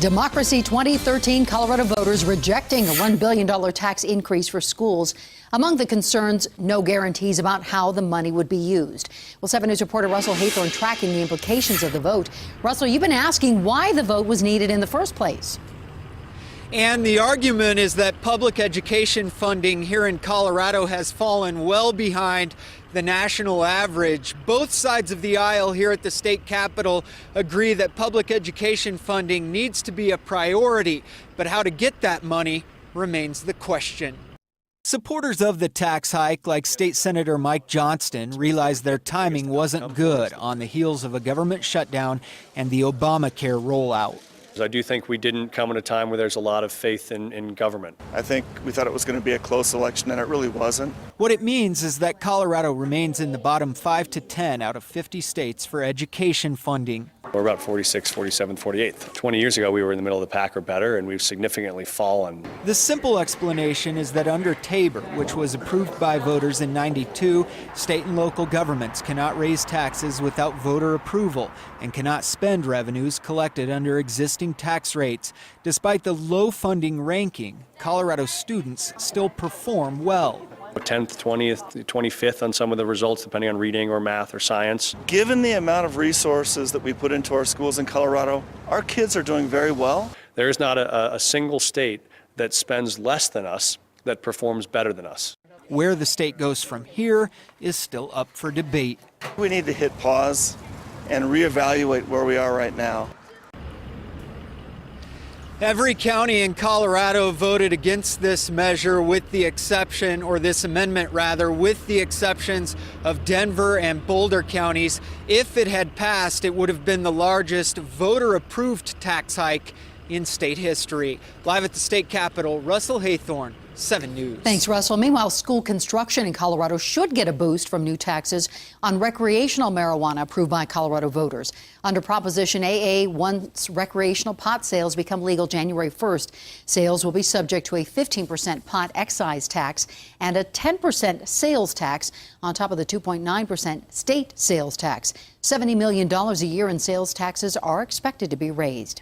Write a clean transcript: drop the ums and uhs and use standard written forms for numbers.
Democracy 2013 Colorado voters rejecting a $1 billion tax increase for schools. Among the concerns, no guarantees about how the money would be used. Well, 7 News reporter Russell Haythorn tracking the implications of the vote. Russell, you've been asking why the vote was needed in the first place. And the argument is that public education funding here in Colorado has fallen well behind the national average. Both sides of the aisle here at the state capitol agree that public education funding needs to be a priority, but how to get that money remains the question. Supporters of the tax hike, like State Senator Mike Johnston, realized their timing wasn't good on the heels of a government shutdown and the Obamacare rollout. I do think we didn't come at a time where there's a lot of faith in government. I think we thought it was going to be a close election, and it really wasn't. What it means is that Colorado remains in the bottom 5 to 10 out of 50 states for education funding. We're about 46th, 47th, 48th. 20 years ago, we were in the middle of the pack or better, and we've significantly fallen. The simple explanation is that under Tabor, which was approved by voters in '92, state and local governments cannot raise taxes without voter approval and cannot spend revenues collected under existing tax rates. Despite the low funding ranking, Colorado students still perform well. 10th, 20th, 25th on some of the results, depending on reading or math or science. Given the amount of resources that we put into our schools in Colorado, our kids are doing very well. There is not a single state that spends less than us that performs better than us. Where the state goes from here is still up for debate. We need to hit pause and reevaluate where we are right now. Every county in Colorado voted against this measure with the exception, or this amendment rather, with the exceptions of Denver and Boulder counties. If it had passed, it would have been the largest voter-approved tax hike in state history. Live at the state capitol, Russell Haythorn, 7 News. Thanks, Russell. Meanwhile, school construction in Colorado should get a boost from new taxes on recreational marijuana approved by Colorado voters. Under Proposition AA, once recreational pot sales become legal January 1st, sales will be subject to a 15% pot excise tax and a 10% sales tax on top of the 2.9% state sales tax. $70 million a year in sales taxes are expected to be raised.